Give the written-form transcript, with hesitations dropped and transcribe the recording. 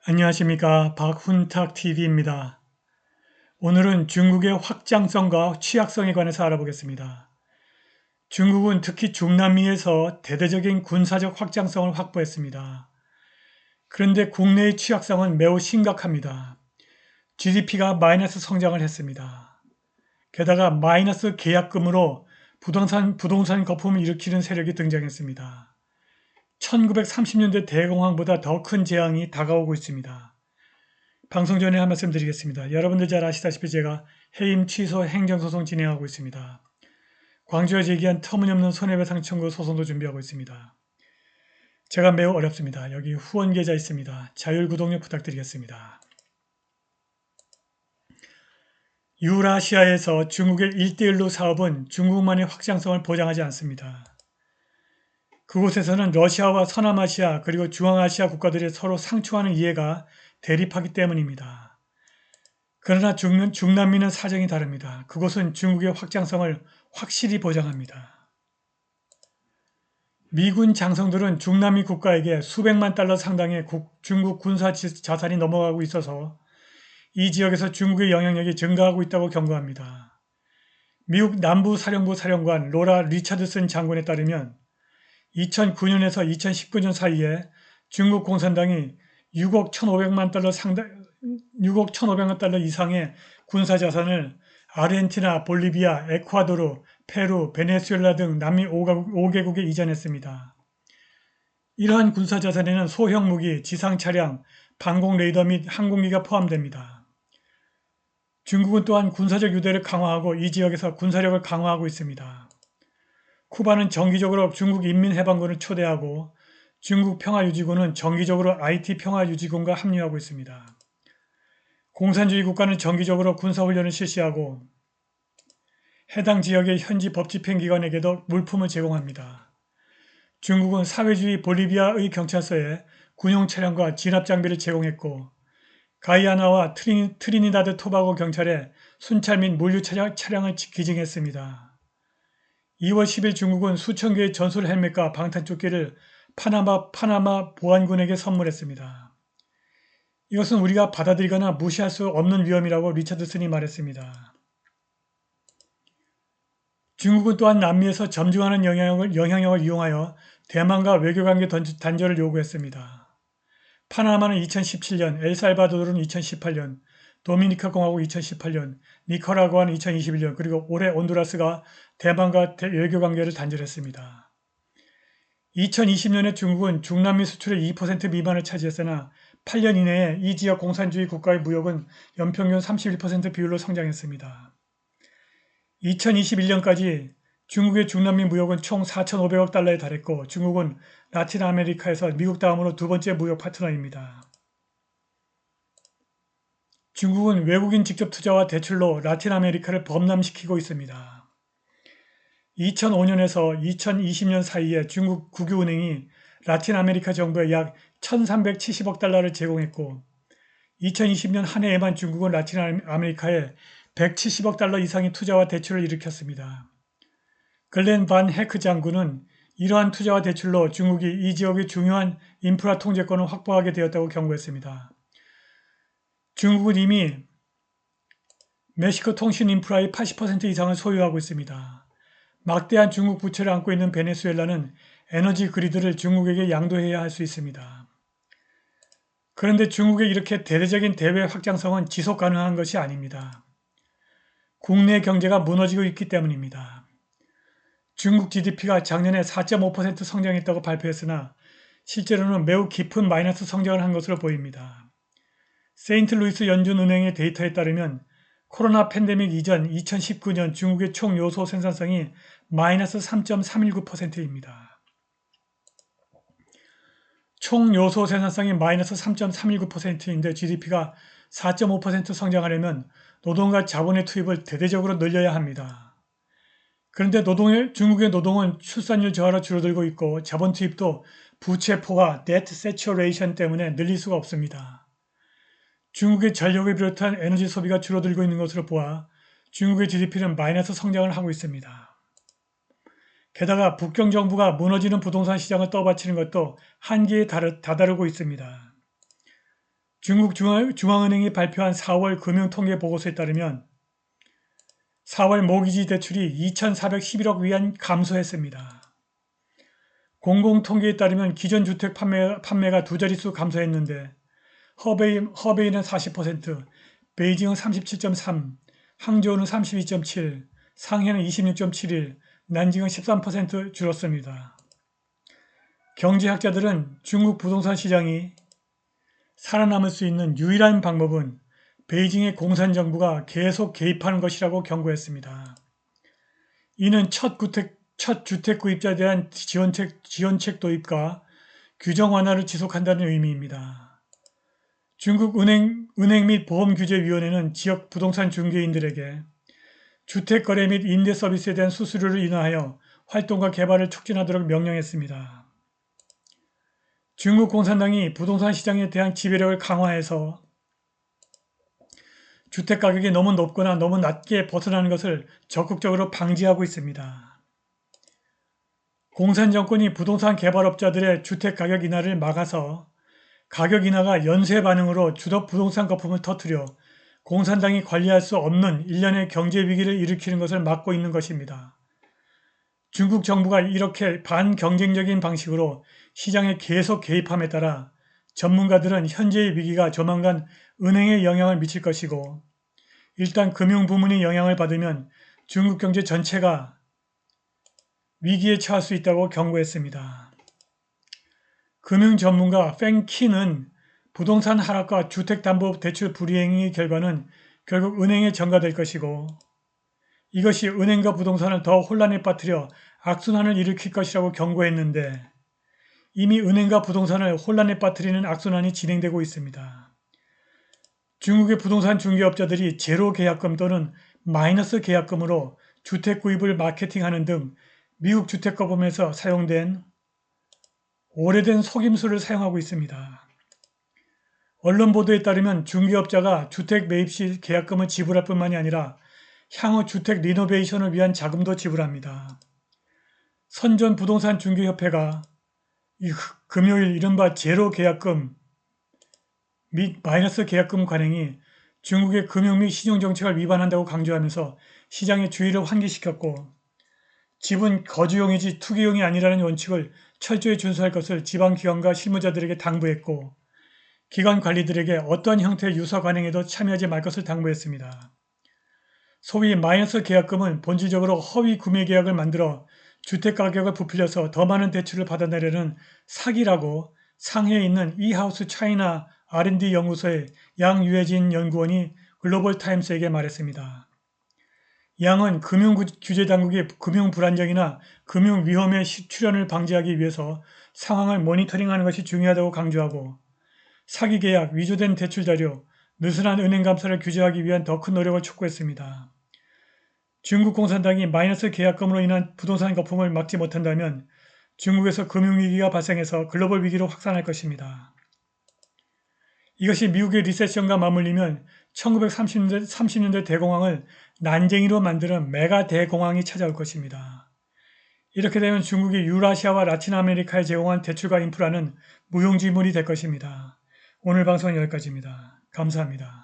안녕하십니까. 박훈탁TV입니다. 오늘은 중국의 확장성과 취약성에 관해서 알아보겠습니다. 중국은 특히 중남미에서 대대적인 군사적 확장성을 확보했습니다. 그런데 국내의 취약성은 매우 심각합니다. GDP가 마이너스 성장을 했습니다. 게다가 마이너스 계약금으로 부동산 거품을 일으키는 세력이 등장했습니다. 1930년대 대공황보다 더 큰 재앙이 다가오고 있습니다. 방송 전에 한 말씀 드리겠습니다. 여러분들 잘 아시다시피 제가 해임 취소 행정소송 진행하고 있습니다. 광주에 제기한 터무니없는 손해배상 청구 소송도 준비하고 있습니다. 제가 매우 어렵습니다. 여기 후원 계좌 있습니다. 자율 구독료 부탁드리겠습니다. 유라시아에서 중국의 1대1로 사업은 중국만의 확장성을 보장하지 않습니다. 그곳에서는 러시아와 서남아시아 그리고 중앙아시아 국가들이 서로 상충하는 이해가 대립하기 때문입니다. 그러나 중남미는 사정이 다릅니다. 그곳은 중국의 확장성을 확실히 보장합니다. 미군 장성들은 중남미 국가에게 수백만 달러 상당의 중국 군사 자산이 넘어가고 있어서 이 지역에서 중국의 영향력이 증가하고 있다고 경고합니다. 미국 남부사령부 사령관 로라 리처드슨 장군에 따르면 2009년에서 2019년 사이에 중국 공산당이 6억 1,500만 달러 이상의 군사 자산을 아르헨티나, 볼리비아, 에콰도르, 페루, 베네수엘라 등 남미 5개국에 이전했습니다. 이러한 군사 자산에는 소형 무기, 지상 차량, 방공 레이더 및 항공기가 포함됩니다. 중국은 또한 군사적 유대를 강화하고 이 지역에서 군사력을 강화하고 있습니다. 쿠바는 정기적으로 중국 인민해방군을 초대하고 중국 평화유지군은 정기적으로 IT 평화유지군과 합류하고 있습니다. 공산주의 국가는 정기적으로 군사훈련을 실시하고 해당 지역의 현지 법집행기관에게도 물품을 제공합니다. 중국은 사회주의 볼리비아의 경찰서에 군용 차량과 진압 장비를 제공했고 가이아나와 트리니다드 토바고 경찰에 순찰 및 물류 차량을 기증했습니다. 2월 10일 중국은 수천 개의 전술 헬멧과 방탄조끼를 파나마 보안군에게 선물했습니다. 이것은 우리가 받아들이거나 무시할 수 없는 위험이라고 리처드슨이 말했습니다. 중국은 또한 남미에서 점증하는 영향력을 이용하여 대만과 외교관계 단절을 요구했습니다. 파나마는 2017년, 엘살바도르는 2018년, 도미니카 공화국 2018년, 니카라구아는 2021년, 그리고 올해 온두라스가 대만과 외교관계를 단절했습니다. 2020년에 중국은 중남미 수출의 2% 미만을 차지했으나 8년 이내에 이 지역 공산주의 국가의 무역은 연평균 31% 비율로 성장했습니다. 2021년까지 중국의 중남미 무역은 총 4,500억 달러에 달했고 중국은 라틴 아메리카에서 미국 다음으로 두 번째 무역 파트너입니다. 중국은 외국인 직접 투자와 대출로 라틴 아메리카를 범람시키고 있습니다. 2005년에서 2020년 사이에 중국 국유은행이 라틴 아메리카 정부에 약 1,370억 달러를 제공했고 2020년 한 해에만 중국은 라틴 아메리카에 170억 달러 이상의 투자와 대출을 일으켰습니다. 글렌 반 헤크 장군은 이러한 투자와 대출로 중국이 이 지역의 중요한 인프라 통제권을 확보하게 되었다고 경고했습니다. 중국은 이미 멕시코 통신 인프라의 80% 이상을 소유하고 있습니다. 막대한 중국 부채를 안고 있는 베네수엘라는 에너지 그리드를 중국에게 양도해야 할 수 있습니다. 그런데 중국의 이렇게 대대적인 대외 확장성은 지속 가능한 것이 아닙니다. 국내 경제가 무너지고 있기 때문입니다. 중국 GDP가 작년에 4.5% 성장했다고 발표했으나 실제로는 매우 깊은 마이너스 성장을 한 것으로 보입니다. 세인트루이스 연준은행의 데이터에 따르면 코로나 팬데믹 이전 2019년 중국의 총 요소 생산성이 마이너스 3.319%입니다. 총 요소 생산성이 마이너스 3.319%인데 GDP가 4.5% 성장하려면 노동과 자본의 투입을 대대적으로 늘려야 합니다. 그런데 중국의 노동은 출산율 저하로 줄어들고 있고 자본 투입도 부채 포화, debt saturation 때문에 늘릴 수가 없습니다. 중국의 전력을 비롯한 에너지 소비가 줄어들고 있는 것으로 보아 중국의 GDP는 마이너스 성장을 하고 있습니다. 게다가 북경 정부가 무너지는 부동산 시장을 떠받치는 것도 한계에 다다르고 있습니다. 중국 중앙은행이 발표한 4월 금융통계 보고서에 따르면 4월 모기지 대출이 2,411억 위안 감소했습니다. 공공통계에 따르면 기존 주택 판매가 두 자릿수 감소했는데 허베이는 40%, 베이징은 37.3%, 항저우는 32.7%, 상해는 26.71%, 난징은 13% 줄었습니다. 경제학자들은 중국 부동산 시장이 살아남을 수 있는 유일한 방법은 베이징의 공산정부가 계속 개입하는 것이라고 경고했습니다. 이는 첫 주택 구입자에 대한 지원책 도입과 규정 완화를 지속한다는 의미입니다. 중국 은행 및 보험규제위원회는 지역 부동산 중개인들에게 주택 거래 및 임대 서비스에 대한 수수료를 인하하여 활동과 개발을 촉진하도록 명령했습니다. 중국 공산당이 부동산 시장에 대한 지배력을 강화해서 주택가격이 너무 높거나 너무 낮게 벗어나는 것을 적극적으로 방지하고 있습니다. 공산정권이 부동산 개발업자들의 주택가격 인하를 막아서 가격 인하가 연쇄 반응으로 주덕 부동산 거품을 터뜨려 공산당이 관리할 수 없는 일련의 경제 위기를 일으키는 것을 막고 있는 것입니다. 중국 정부가 이렇게 반경쟁적인 방식으로 시장에 계속 개입함에 따라 전문가들은 현재의 위기가 조만간 은행에 영향을 미칠 것이고 일단 금융 부문이 영향을 받으면 중국 경제 전체가 위기에 처할 수 있다고 경고했습니다. 금융 전문가 팽키는 부동산 하락과 주택담보대출 불이행의 결과는 결국 은행에 전가될 것이고 이것이 은행과 부동산을 더 혼란에 빠뜨려 악순환을 일으킬 것이라고 경고했는데 이미 은행과 부동산을 혼란에 빠뜨리는 악순환이 진행되고 있습니다. 중국의 부동산 중개업자들이 제로 계약금 또는 마이너스 계약금으로 주택 구입을 마케팅하는 등 미국 주택거품에서 사용된 오래된 속임수를 사용하고 있습니다. 언론 보도에 따르면 중개업자가 주택 매입 시 계약금을 지불할 뿐만이 아니라 향후 주택 리노베이션을 위한 자금도 지불합니다. 선전 부동산 중개협회가 금요일 이른바 제로 계약금 및 마이너스 계약금 관행이 중국의 금융 및 신용정책을 위반한다고 강조하면서 시장의 주의를 환기시켰고 집은 거주용이지 투기용이 아니라는 원칙을 철저히 준수할 것을 지방기관과 실무자들에게 당부했고 기관 관리들에게 어떠한 형태의 유사 관행에도 참여하지 말 것을 당부했습니다. 소위 마이너스 계약금은 본질적으로 허위 구매 계약을 만들어 주택가격을 부풀려서 더 많은 대출을 받아내려는 사기라고 상해에 있는 이하우스 차이나 R&D 연구소의 양유해진 연구원이 글로벌타임스에게 말했습니다. 양은 금융규제당국의 금융불안정이나 금융위험의 출현을 방지하기 위해서 상황을 모니터링하는 것이 중요하다고 강조하고 사기계약, 위조된 대출자료, 느슨한 은행감사를 규제하기 위한 더 큰 노력을 촉구했습니다. 중국 공산당이 마이너스 계약금으로 인한 부동산 거품을 막지 못한다면 중국에서 금융위기가 발생해서 글로벌 위기로 확산할 것입니다. 이것이 미국의 리세션과 맞물리면 1930년대 대공황을 난쟁이로 만드는 메가 대공황이 찾아올 것입니다. 이렇게 되면 중국이 유라시아와 라틴 아메리카에 제공한 대출과 인프라는 무용지물이 될 것입니다. 오늘 방송은 여기까지입니다. 감사합니다.